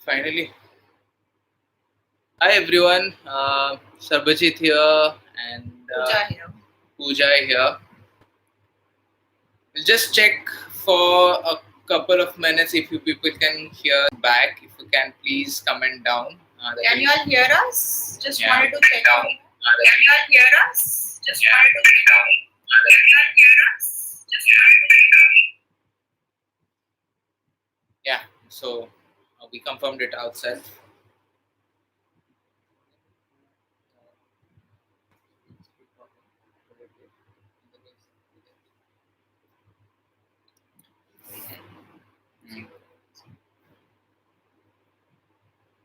Finally. Hi everyone, Sarbajeet here and Pooja here. We'll just check for a couple of minutes if you people can hear back. If you can please comment down. Can you all hear us? Just Yeah. wanted to check out. Can you all hear us? Just wanted to check out. Can you all hear us? Just wanted to check out. Yeah, so we confirmed it outside.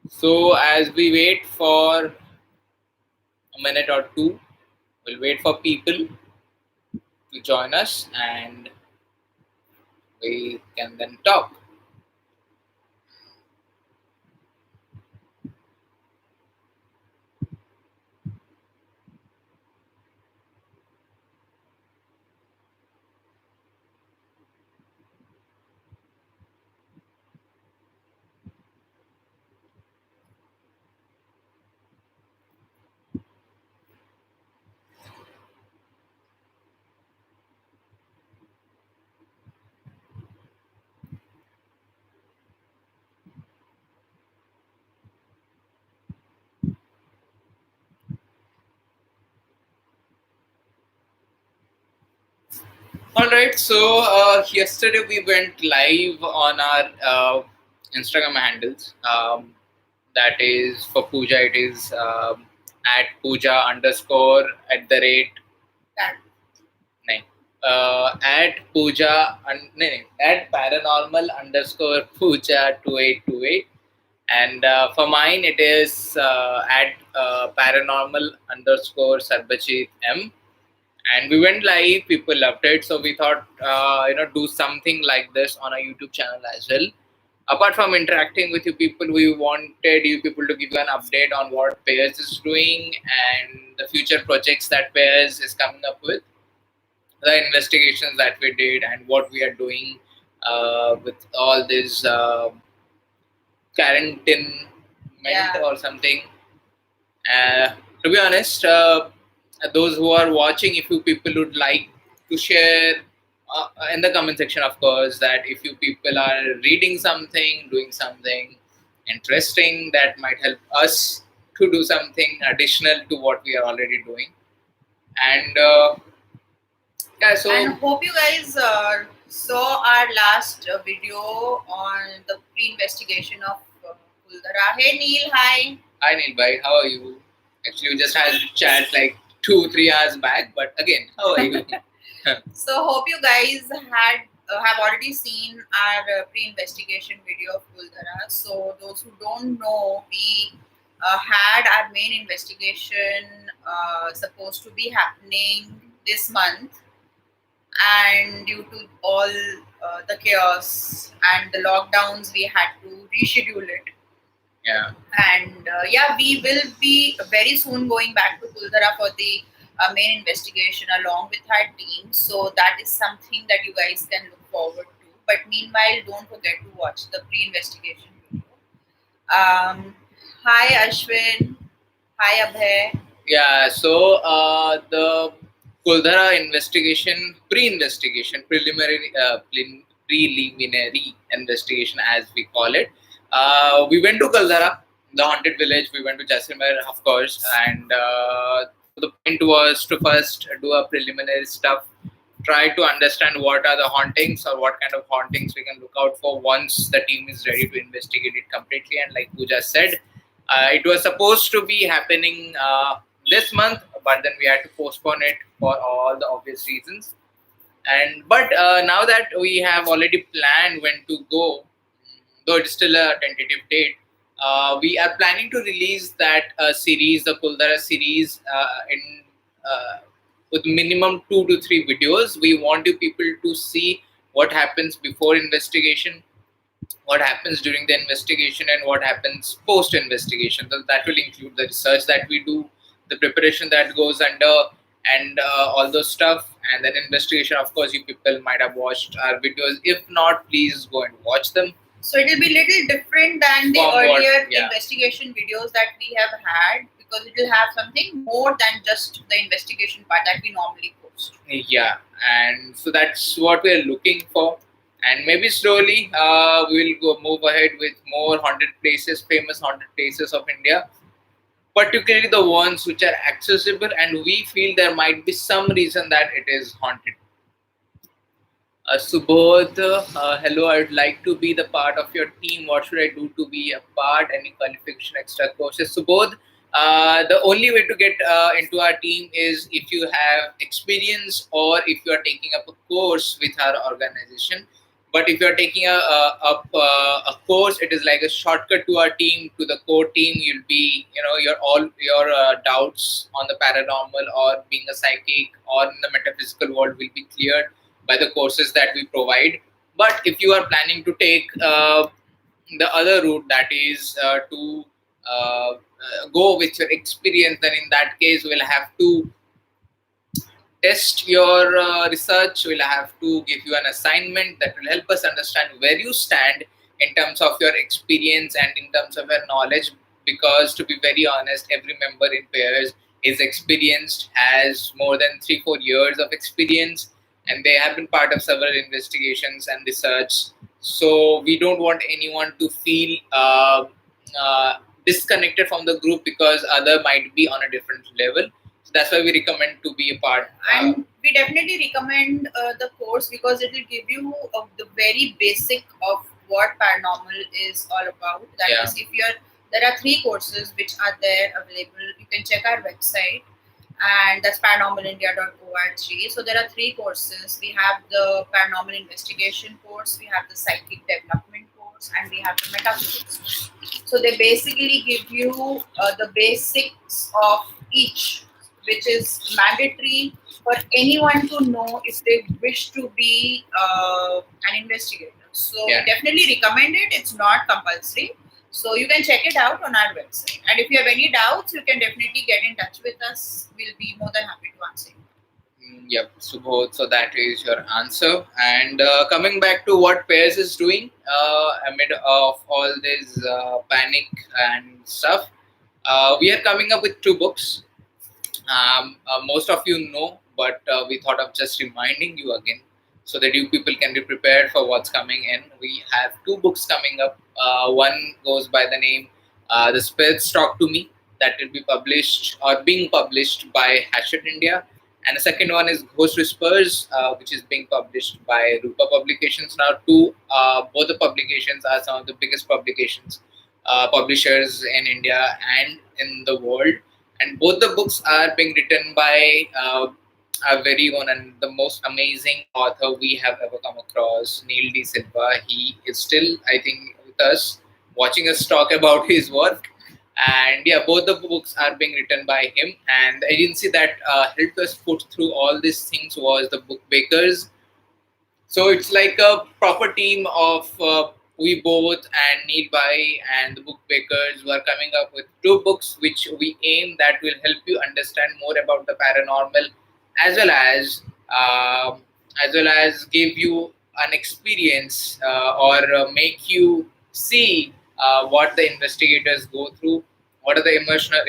So as we wait for a minute or two, we'll wait for people to join us and we can then talk. Alright, so yesterday we went live on our Instagram handles. That is for Pooja, it is at Pooja underscore at the rate. At Pooja, at paranormal underscore Pooja 2828. And for mine, it is at paranormal underscore Sarbajeet M. And we went live, people loved it, so we thought do something like this on our YouTube channel as well. Apart from interacting with you people, we wanted you people to give you an update on what Pairs is doing and the future projects that Pairs is coming up with, the investigations that we did and what we are doing with all this quarantine or something. To be honest, those who are watching, if you people would like to share in the comment section, of course, that if you people are reading something, doing something interesting that might help us to do something additional to what we are already doing. And and hope you guys saw our last video on the pre-investigation of Kuldara. Hey Neil, hi. Hi Neil, bhai, how are you? Actually, we just had a chat like 2-3 hours back, but again, how are you? So hope you guys have already seen our pre-investigation video of Kuldara. So those who don't know, we had our main investigation supposed to be happening this month, and due to all the chaos and the lockdowns, we had to reschedule it. Yeah. And we will be very soon going back to Kuldara for the main investigation along with our team. So that is something that you guys can look forward to. But meanwhile, don't forget to watch the pre-investigation video. Hi Ashwin. Hi Abhay. Yeah, so the Kuldara investigation, preliminary investigation, as we call it. We went to Kuldara, the haunted village. We went to Jaisalmer, of course, and the point was to first do a preliminary stuff, try to understand what are the hauntings or what kind of hauntings we can look out for once the team is ready to investigate it completely. And like Pooja said, it was supposed to be happening this month, but then we had to postpone it for all the obvious reasons. But now that we have already planned when to go, though it's still a tentative date, we are planning to release that series, the Kuldara series, in with minimum 2 to 3 videos. We want you people to see what happens before investigation, what happens during the investigation, and what happens post investigation. So that will include the research that we do, the preparation that goes under, and all those stuff. And then investigation, of course, you people might have watched our videos. If not, please go and watch them. So it will be little different than the From what- earlier yeah. investigation videos that we have had, because it will have something more than just the investigation part that we normally post. Yeah, and so that's what we're looking for. And maybe slowly we'll go move ahead with more haunted places, famous haunted places of India, particularly the ones which are accessible and we feel there might be some reason that it is haunted. Subodh, hello, I would like to be the part of your team. What should I do to be a part? Any qualification, extra courses? Subodh, the only way to get into our team is if you have experience or if you are taking up a course with our organization. But if you are taking a course, it is like a shortcut to our team, to the core team. You'll be, your doubts on the paranormal or being a psychic or in the metaphysical world will be cleared by the courses that we provide. But if you are planning to take the other route, that is to go with your experience, then in that case we'll have to test your research. We'll have to give you an assignment that will help us understand where you stand in terms of your experience and in terms of your knowledge. Because to be very honest, every member in pairs is experienced, has more than 3-4 years of experience, and they have been part of several investigations and research. So we don't want anyone to feel disconnected from the group because other might be on a different level. So that's why we recommend to be a part. And we definitely recommend the course because it will give you the very basic of what paranormal is all about. That Yeah. is, there are 3 courses which are there available. You can check our website, and that's paranormalindia.org. So there are 3 courses. We have the paranormal investigation course, we have the psychic development course, and we have the metaphysics. So they basically give you the basics of each, which is mandatory for anyone to know if they wish to be an investigator. So Yeah. we definitely recommend it. It's not compulsory. So you can check it out on our website. And if you have any doubts, you can definitely get in touch with us. We'll be more than happy to answer you. Yep, Subodh. So that is your answer. And coming back to what Pairs is doing amid of all this panic and stuff, we are coming up with 2 books. Most of you know, but we thought of just reminding you again so that you people can be prepared for what's coming in. We have 2 books coming up. One goes by the name The Spirits Talk to Me, that will be published or being published by Hachette India. And the second one is Ghost Whispers, which is being published by Rupa Publications. Now, both the publications are some of the biggest publishers in India and in the world. And both the books are being written by our very own and the most amazing author we have ever come across, Neil D. Silva. He is still, I think, with us, watching us talk about his work. And yeah, both the books are being written by him. And the agency that helped us put through all these things was the Book Bakers. So it's like a proper team of we both and Neil Bhai and the Book Bakers who are coming up with 2 books which we aim that will help you understand more about the paranormal, as well as give you an experience or make you see what the investigators go through, what are the emotional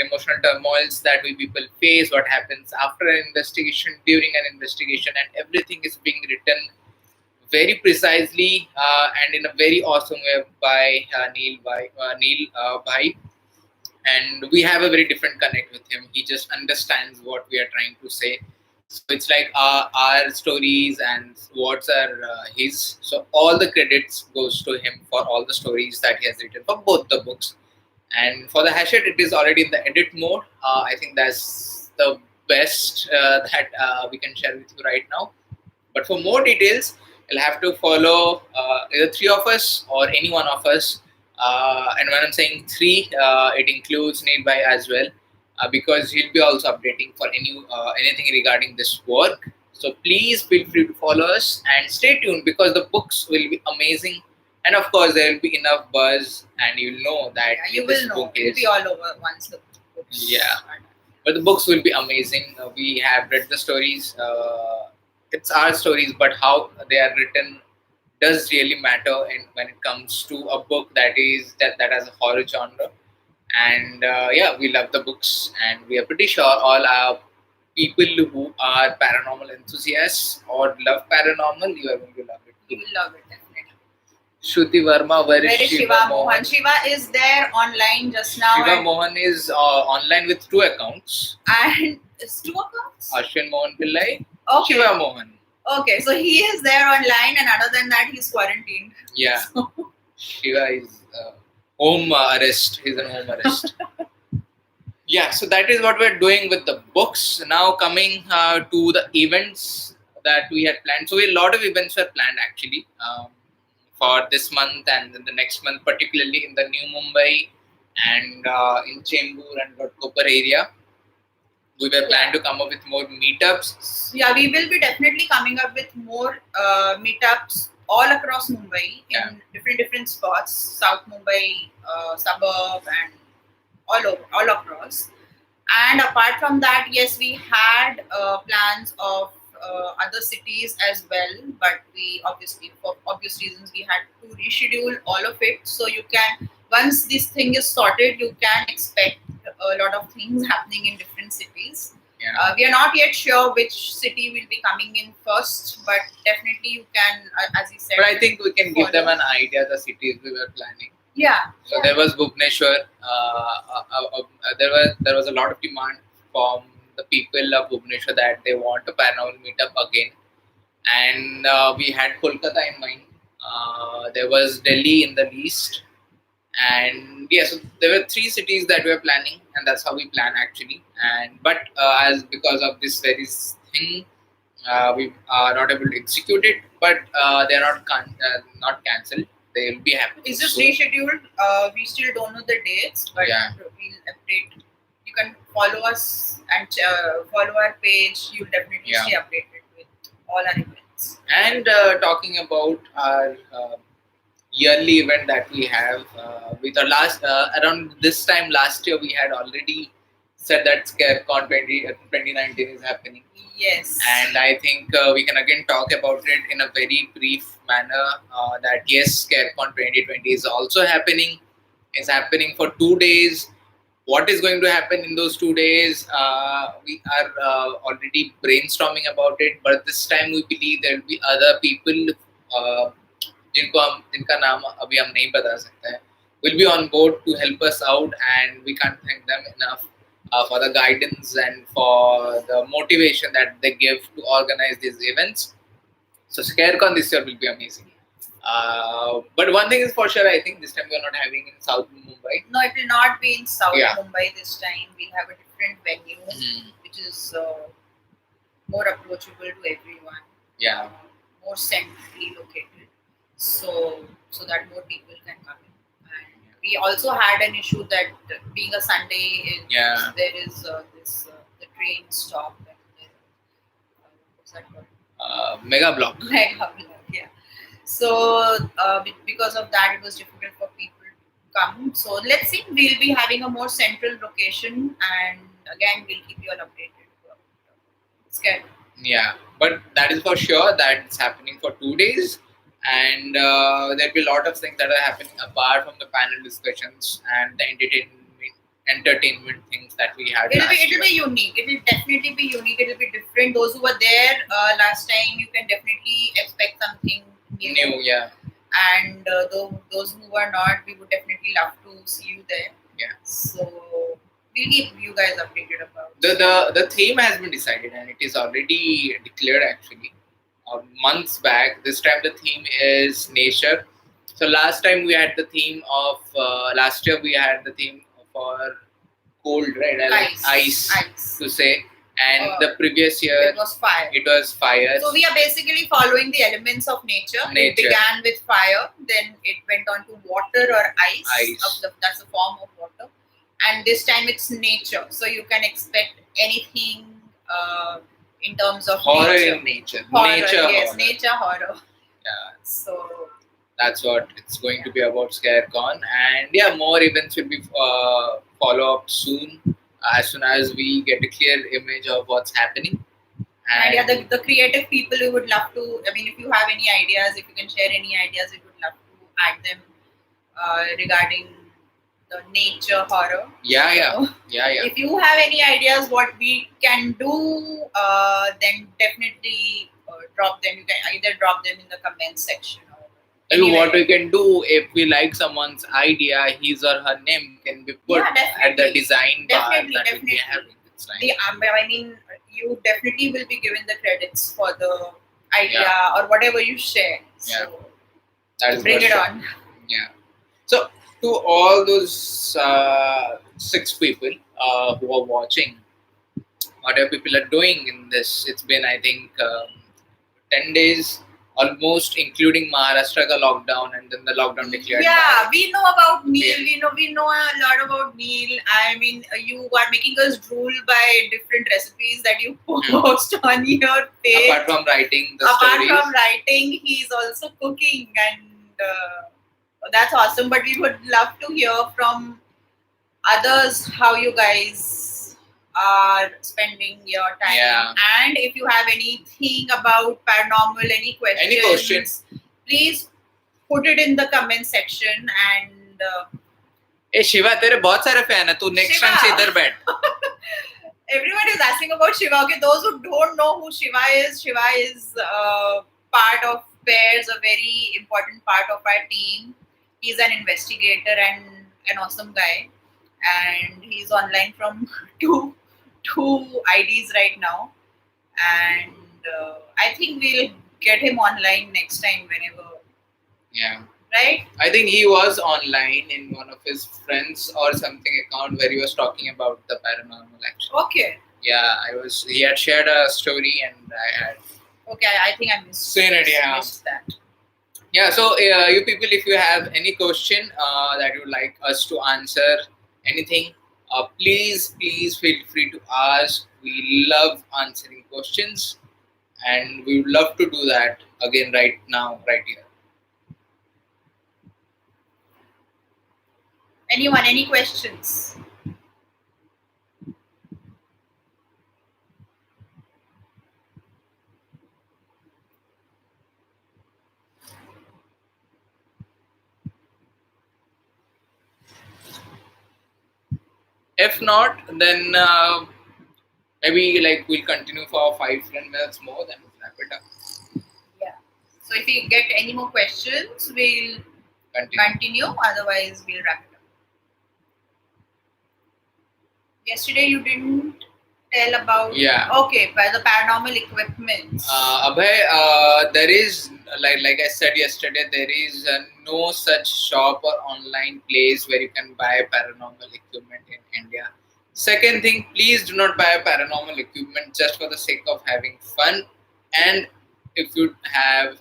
turmoils that we people face, what happens after an investigation, during an investigation, and everything is being written very precisely and in a very awesome way by Neil Bhai. And we have a very different connect with him. He just understands what we are trying to say. So it's like our stories and words are his. So all the credits goes to him for all the stories that he has written for both the books. And for the Hachette, it is already in the edit mode. I think that's the best that we can share with you right now. But for more details, you'll have to follow either 3 of us or any one of us. And when I'm saying 3, it includes Neil Bhai as well, because he'll be also updating for anything regarding this work. So please feel free to follow us and stay tuned because the books will be amazing. And of course, there will be enough buzz, and you'll know that Yeah, you this will know. book It will is. be all over once the books Yeah. are done. But the books will be amazing. We have read the stories. It's our stories, but how they are written does really matter when it comes to a book that has a horror genre. And yeah, we love the books, and we are pretty sure all our people who are paranormal enthusiasts or love paranormal, you are going to love it You too. will love it definitely. Shruti Verma, where Where is is Shiva Shiva Mohan? Mohan? Shiva is there online just now. Shiva Mohan is online with 2 accounts. And it's 2 accounts? Ashwin Mohan Pillai, Okay. Shiva Mohan. Okay, so he is there online, and other than that, he's quarantined. Yeah. So, Shiva is home arrest. He's in home arrest. Yeah, so that is what we're doing with the books. Now coming to the events that we had planned. So a lot of events were planned actually for this month and then the next month, particularly in the New Mumbai and in Chembur and Ghatkopar area. We were planning to come up with more meetups. yeah, we will be definitely coming up with more meetups all across Mumbai Yeah. in different spots, South Mumbai, suburb, and all across. And apart from that, yes, we had plans of other cities as well, but we obviously, for obvious reasons, we had to reschedule all of it. So you can, once this thing is sorted, you can expect a lot of things happening in different cities. Yeah. We are not yet sure which city will be coming in first, but definitely you can, as you said. But I think we can give them follow. an idea the cities we were planning. Yeah. So there was Bhubaneswar. There was a lot of demand from the people of Bhubaneswar that they want a paranormal meetup again, and we had Kolkata in mind. There was Delhi in the list, and yeah, so there were 3 cities that we were planning, and that's how we plan actually. And but as because of this very thing, we are not able to execute it, but they are not cancelled. They will be happening. It's just soon. rescheduled. We still don't know the dates, but Yeah. we'll update. You can follow us and follow our page. You'll definitely Yeah. stay updated with all our events. And talking about our yearly event that we have, with our last around this time last year, we had already said that ScareCon 2019 is happening. Yes. And I think we can again talk about it in a very brief manner. That yes, ScareCon 2020 is also happening. It's happening for 2 days. What is going to happen in those 2 days? We are already brainstorming about it. But this time we believe there will be other people जिनका नाम अभी हम नहीं बता सकते हैं, will be on board to help us out, and we can't thank them enough for the guidance and for the motivation that they give to organize these events. So ScareCon this year will be amazing. But one thing is for sure, I think this time we are not having in South Mumbai. No, it will not be in South Yeah. Mumbai this time. We have a different venue, which is more approachable to everyone. Yeah. More centrally located, so that more people can come in. And we also had an issue that being a Sunday, Yeah. there is the train stop and there, what's that called? Mega block. Mega block, yeah. So because of that, it was difficult for people to come. So let's see. We'll be having a more central location, and again, we'll keep you all updated. Scared. Yeah, but that is for sure that it's happening for 2 days, and there'll be a lot of things that are happening apart from the panel discussions and the entertainment things that we had. It'll last be year. unique. It will definitely be unique. It will be different. Those who were there last time, you can definitely expect something new. Yeah, And those who were not, we would definitely love to see you there. yeah. So we'll keep you guys updated about The theme has been decided and it is already declared actually months back. This time the theme is nature. So last time we had the theme of last year we had the theme for cold, right? Ice to say, and the previous year it was fire. It was fire. So we are basically following the elements of nature. It began with fire, then it went on to water or ice. That's a form of water. And this time it's nature. So you can expect anything in terms of horror nature. In nature. Horror, nature yes, horror. nature horror. Yeah. So that's what it's going to be about ScareCon. And yeah, more events will be follow up soon as we get a clear image of what's happening. And yeah, the creative people, we would love to. I mean, if you have any ideas, if you can share any ideas, we would love to add them regarding the nature horror. So, if you have any ideas what we can do, then definitely drop them. You can either drop them in the comment section. Maybe what we can do, if we like someone's idea, his or her name can be put at the design bar that we'll be having. I mean, you definitely will be given the credits for the idea or whatever you share. So that is bring it on. Yeah. So to all those 6 people who are watching, whatever people are doing in this, it's been I think 10 days almost, including Maharashtra ka lockdown, and then the lockdown declared. Yeah, we know about Neil. We know a lot about Neil. I mean, you are making us drool by different recipes that you post on your page. Apart from writing the stories. Apart from writing, he's also cooking, and that's awesome. But we would love to hear from others how you guys are spending your time, and if you have anything about paranormal, any questions, please put it in the comment section. And hey Shiva, तेरे बहुत सारे fan हैं, तू next time से इधर बैठ. Everyone is asking about Shiva. Okay, those who don't know who Shiva is part of Pairs, a very important part of our team. He's an investigator and an awesome guy, and he's online from two IDs right now, and I think we'll get him online next time whenever. Yeah. Right? I think he was online in one of his friends or something account where he was talking about the paranormal actually. Okay. Yeah, he had shared a story and I had. Okay, I think I missed that. Yeah, so you people, if you have any question that you would like us to answer, anything, please feel free to ask. We love answering questions, and we would love to do that again right now, right here. Anyone, any questions? If not, then maybe like we'll continue for 5-10 minutes more, then we'll wrap it up. Yeah. So if we get any more questions, we'll continue. Otherwise, we'll wrap it up. Yesterday, you didn't tell about. Yeah. Okay, by the paranormal equipment. Abhay, there is like I said yesterday, there is no such shop or online place where you can buy paranormal equipment in India. Second thing, please do not buy paranormal equipment just for the sake of having fun, and if you have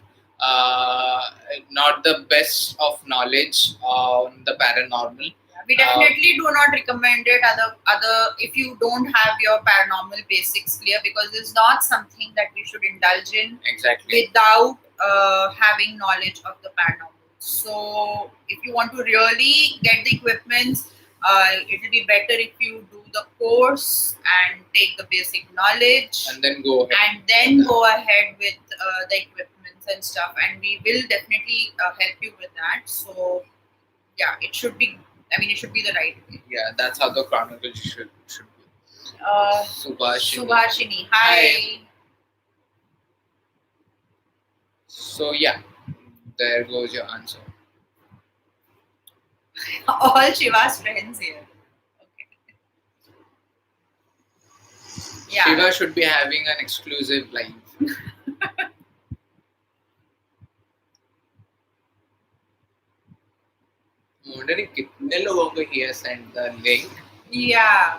not the best of knowledge on the paranormal. We definitely do not recommend it other if you don't have your paranormal basics clear, because it's not something that we should indulge in without having knowledge of the paranormal. So if you want to really get the equipment, it will be better if you do the course and take the basic knowledge and then go ahead with the equipment and stuff, and we will definitely help you with that. So yeah, it should be the right way. Yeah, that's how the chronology should be. Subhashini. Hi. So yeah, there goes your answer. All Shiva's friends here. Okay. Yeah. Shiva should be having an exclusive live. Wondering कितने लोगों को he has sent the link. Yeah.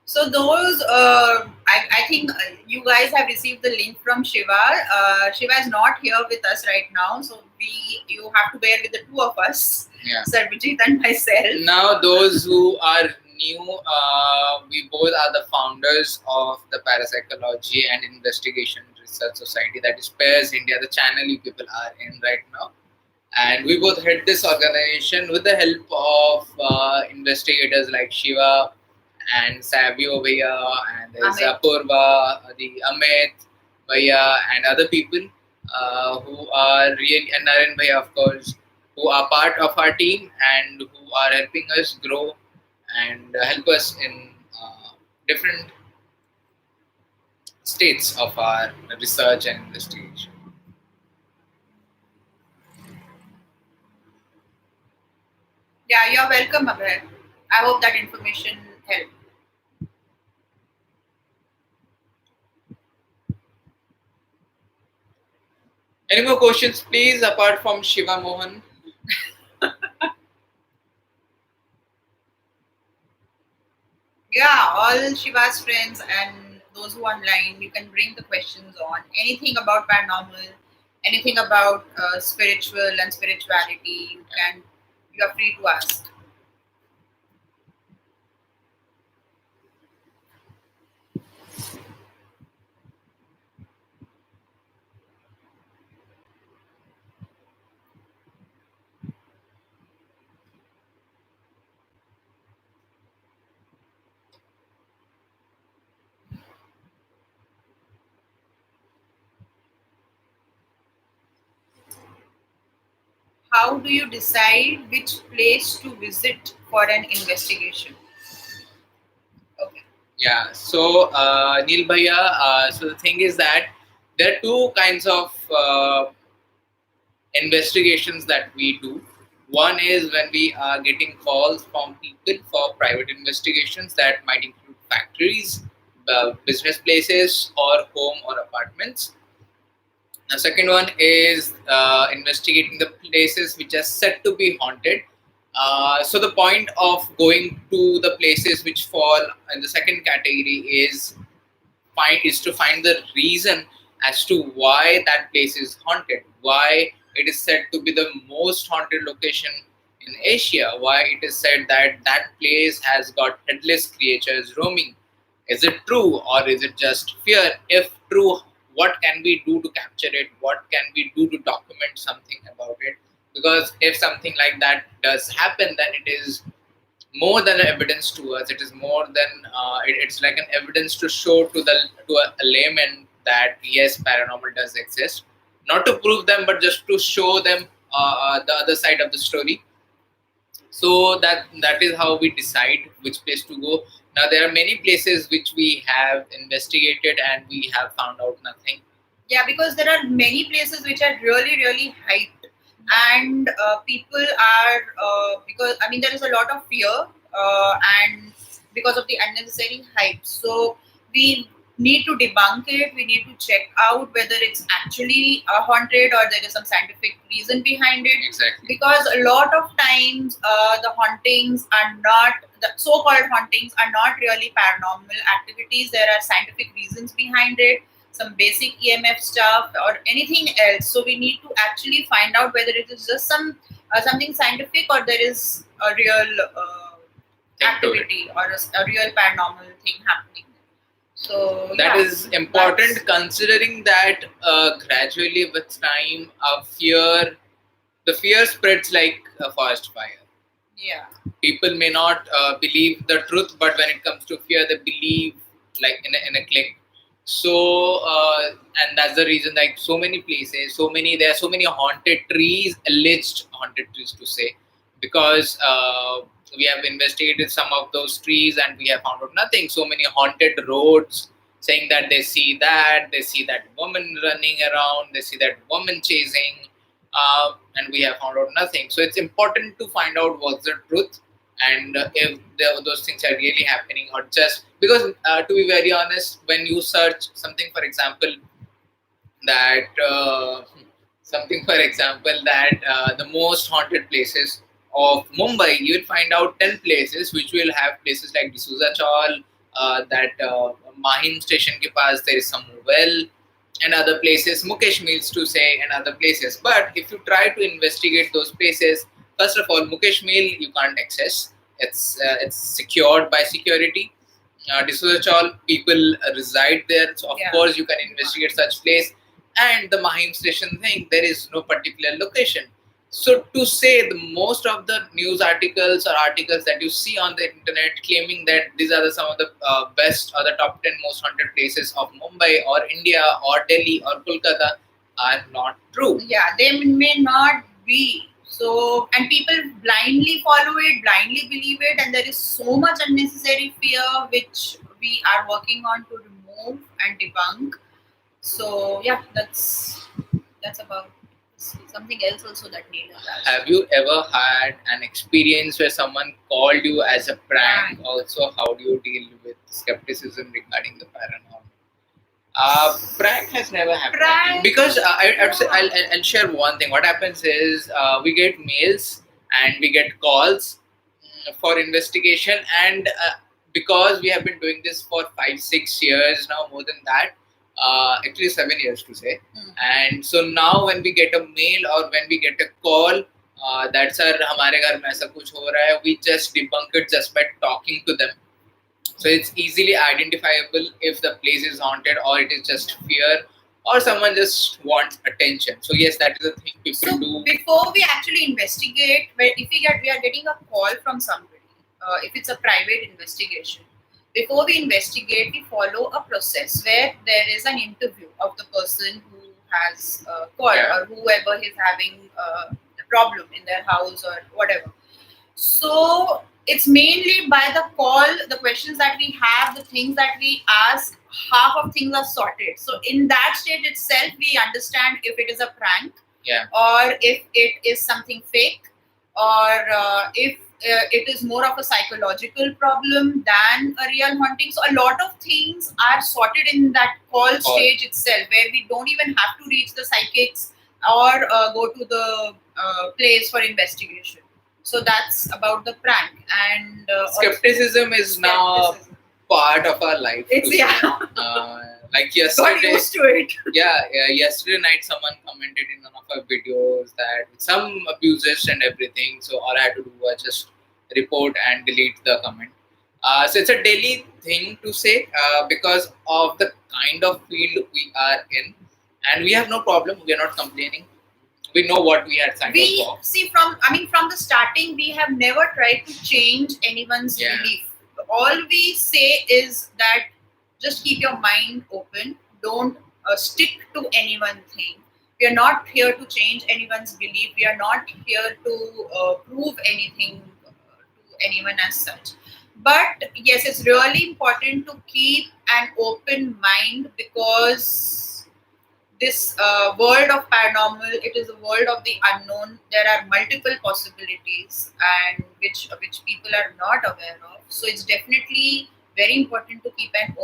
So those, I think you guys have received the link from Shiva. Shiva is not here with us right now, so you have to bear with the two of us, Sarbajeet and myself. Now, those who are new, we both are the founders of the Parapsychology and Investigation Research Society, that is Pairs India, the channel you people are in right now. And we both head this organization with the help of investigators like Shiva and Savio Bhaiya, and there's Amit. Apurva, the Amit Bhaiya, and other people who are really, and Naren Bhaiya, of course, who are part of our team and who are helping us grow and help us in different states of our research and investigation. Yeah, you're welcome, Abhay. I hope that information helped. Any more questions, please, apart from Shiva Mohan? Yeah, all Shiva's friends and those who are online, you can bring the questions on anything about paranormal, anything about spiritual and spirituality. You are free to ask. How do you decide which place to visit for an investigation? Okay. Yeah, so Neil Bhaiya, so the thing is that there are two kinds of investigations that we do. One is when we are getting calls from people for private investigations that might include factories, business places, or home or apartments. The second one is investigating the places which are said to be haunted. So the point of going to the places which fall in the second category is to find the reason as to why that place is haunted, why it is said to be the most haunted location in Asia, why it is said that that place has got headless creatures roaming. Is it true or is it just fear? If true, what can we do to capture it? What can we do to document something about it? Because if something like that does happen, then it is more than evidence to us. It is more than it's like an evidence to show to a layman that yes, paranormal does exist. Not to prove them, but just to show them the other side of the story. So that is how we decide which place to go. Now there are many places which we have investigated and we have found out nothing. Yeah, because there are many places which are really, really hyped, and people are because I mean there is a lot of fear and because of the unnecessary hype. So we need to debunk it. We need to check out whether it's actually haunted or there is some scientific reason behind it. Exactly. Because a lot of times the hauntings are not the so-called hauntings are not really paranormal activities. There are scientific reasons behind it, some basic EMF stuff or anything else. So we need to actually find out whether it is just something scientific or there is a real activity or a real paranormal thing happening. So That yeah, is important that's- considering that gradually with time, the fear spreads like a forest fire. yeah, People may not believe the truth, but when it comes to fear, they believe like in a click. So and that's the reason, like so many places, there are so many haunted trees, alleged haunted trees to say, because we have investigated some of those trees and we have found out nothing. So many haunted roads saying that they see that woman running around, they see that woman chasing, and we have found out nothing. So it's important to find out what's the truth and if those things are really happening or just because to be very honest, when you search something, for example, that the most haunted places of Mumbai, you will find out 10 places which will have places like D'Souza Chawl, that Mahim station ke paas there is some well, and other places, Mukesh Mills to say, and other places. But if you try to investigate those places, first of all, Mukesh Mill you can't access. It's secured by security. D'Souza Chawl, people reside there, so of Yeah. course you can investigate such place. And the Mahim station thing, there is no particular location. So to say the most of the news articles or articles that you see on the internet claiming that these are some of the best or the top 10 most haunted places of Mumbai or India or Delhi or Kolkata are not true. Yeah, they may not be. So, and people blindly follow it, blindly believe it, and there is so much unnecessary fear which we are working on to remove and debunk. So yeah, that's about something else also that Neil has asked. Have you ever had an experience where someone called you as a prank? Also, how do you deal with skepticism regarding the paranormal? Prank has never happened Prank? because I'll share one thing. What happens is we get mails and we get calls for investigation, and because we have been doing this for 5-6 years now, more than that, actually 7 years to say. And so now when we get a mail or when we get a call that sir हमारे घर में ऐसा कुछ हो रहा है, we just debunk it just by talking to them. So it's easily identifiable if the place is haunted or it is just fear or someone just wants attention. So yes, that is a thing people So do. before we actually investigate, if we are getting a call from somebody, if it's a private investigation, before we investigate, we follow a process where there is an interview of the person who has called or whoever is having a problem in their house or whatever. So it's mainly by the call, the questions that we have, the things that we ask, half of things are sorted. So in that stage itself, we understand if it is a prank, or if it is something fake, or if it is more of a psychological problem than a real haunting. So a lot of things are sorted in that call stage itself, where we don't even have to reach the psychics or go to the place for investigation. So that's about the prank. And skepticism is now a part of our life. It's like yesterday, got used to it. Yesterday night someone commented in one of our videos that some abuses and everything. So all I had to do was just report and delete the comment. So it's a daily thing to say because of the kind of field we are in, and we have no problem. We are not complaining. We know what we had signed up for. See, from the starting, we have never tried to change anyone's belief. All we say is that just keep your mind open. Don't stick to anyone's thing. We are not here to change anyone's belief. We are not here to prove anything to anyone as such. But yes, it's really important to keep an open mind, because this world of paranormal, it is a world of the unknown. There are multiple possibilities, and which people are not aware of. So it's definitely very important to keep an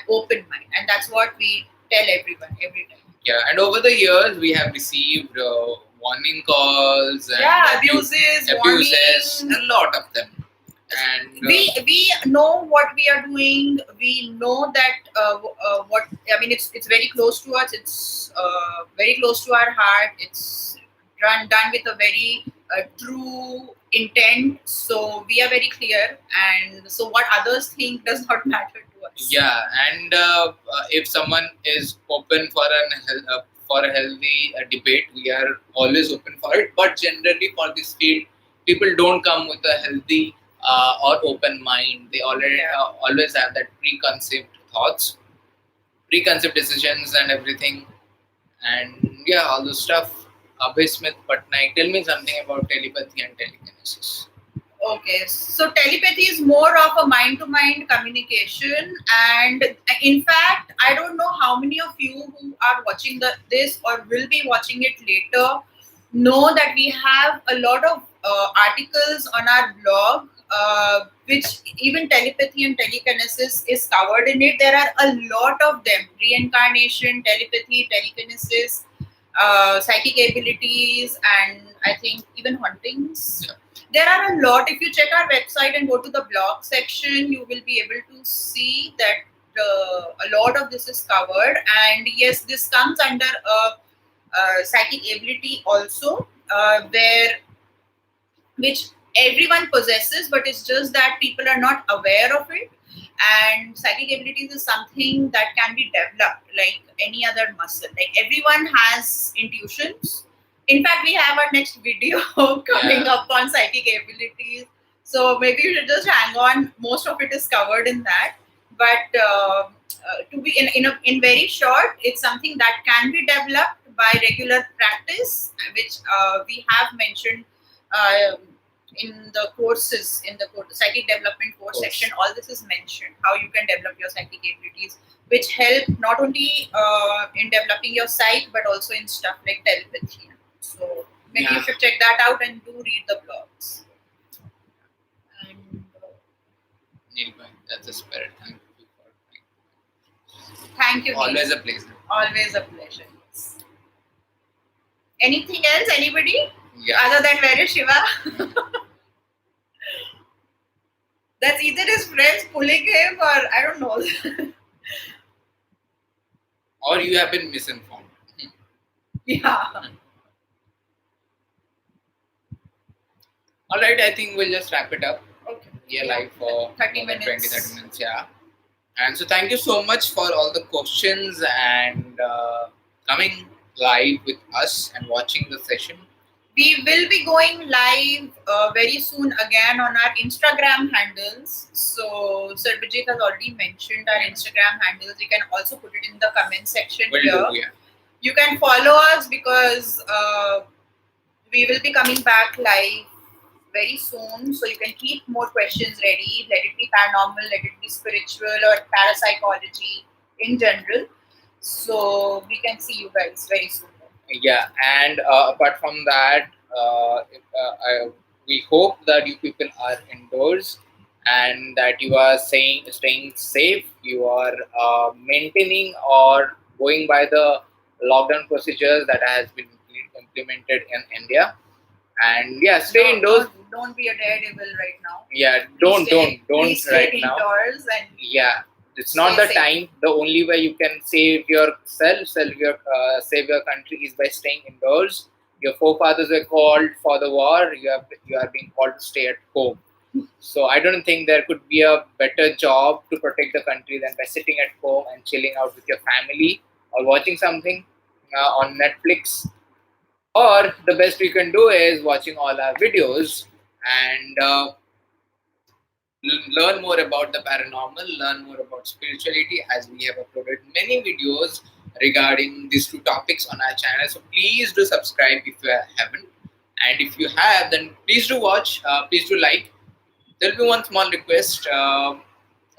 open mind, and that's what we tell everyone every time. Yeah, and over the years we have received warning calls and abuses, a lot of them. And we know what we are doing. We know that what I mean. It's very close to us. It's very close to our heart. It's done with a very true intent. So we are very clear, and so what others think does not matter to us. Yeah, and if someone is open for a healthy debate, we are always open for it. But generally, for this field, people don't come with a healthy or open mind. They already always have that preconceived thoughts, preconceived decisions, and everything. And all this stuff. Abhay Smith Patnaik, tell me something about telepathy and telekinesis. Okay, so telepathy is more of a mind-to-mind communication, and in fact, I don't know how many of you who are watching this or will be watching it later know that we have a lot of articles on our blog, which even telepathy and telekinesis is covered in it. There are a lot of them: reincarnation, telepathy, telekinesis, psychic abilities, and I think even hauntings. Yeah. There are a lot. If you check our website and go to the blog section, you will be able to see that a lot of this is covered. And yes, this comes under a psychic ability also, which everyone possesses, but it's just that people are not aware of it. And psychic abilities is something that can be developed like any other muscle. Like everyone has intuitions, In fact, we have our next video coming Yeah. up on psychic abilities. So maybe you should just hang on. Most of it is covered in that. But to be in very short, it's something that can be developed by regular practice, which we have mentioned uh, in the courses, in the psychic development course section. All this is mentioned, how you can develop your psychic abilities, which help not only in developing your psyche, but also in stuff like telepathy. So maybe you should check that out and do read the blogs. And Neelbhai, that's a spirit. Thank you thank you. Always Neil. a pleasure. Always a pleasure. Yes. Anything else? Anybody? Yeah. Other than where is Shiva? That's either his friends pulling him or I don't know. Or you have been misinformed. Yeah. All right, I think we'll just wrap it up. Okay. We are live for 30 more than minutes. 20-30 minutes. Yeah. And so thank you so much for all the questions and coming live with us and watching the session. We will be going live very soon again on our Instagram handles. So Sarbajeet has already mentioned our Instagram handles. You can also put it in the comment section Will here. do, yeah. You can follow us because we will be coming back live very soon. So you can keep more questions ready. Let it be paranormal, let it be spiritual or parapsychology in general. So we can see you guys very soon. Yeah, and apart from that, we hope that you people are indoors and that you are staying safe. You are maintaining or going by the lockdown procedures that has been implemented in India. And yeah, stay indoors. Don't be a daredevil right now. Yeah, don't Please stay right now. indoors and Yeah, it's not the safe. time. The only way you can save yourself, save your country is by staying indoors. Your forefathers were called for the war. You are being called to stay at home. So I don't think there could be a better job to protect the country than by sitting at home and chilling out with your family or watching something on Netflix. Or the best you can do is watching all our videos and learn more about the paranormal, learn more about spirituality, as we have uploaded many videos regarding these two topics on our channel. So please do subscribe if you haven't, and if you have, then please do watch, please do like. There will be one small request.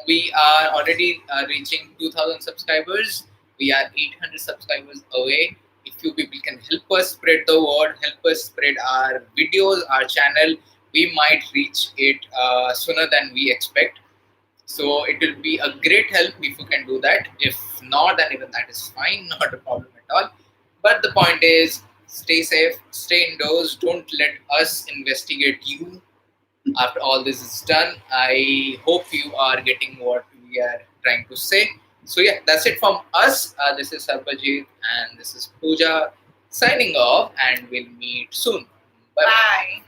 We are already reaching 2,000 subscribers. We are 800 subscribers away. If you people can help us spread the word, help us spread our videos, our channel, we might reach it sooner than we expect. So it will be a great help if you can do that. If not, then even that is fine, not a problem at all. But the point is, stay safe, stay indoors, don't let us investigate you. After all this is done, I hope you are getting what we are trying to say. So yeah, that's it from us. This is Sarbajeet and this is Pooja signing off, and we'll meet soon. Bye. Bye.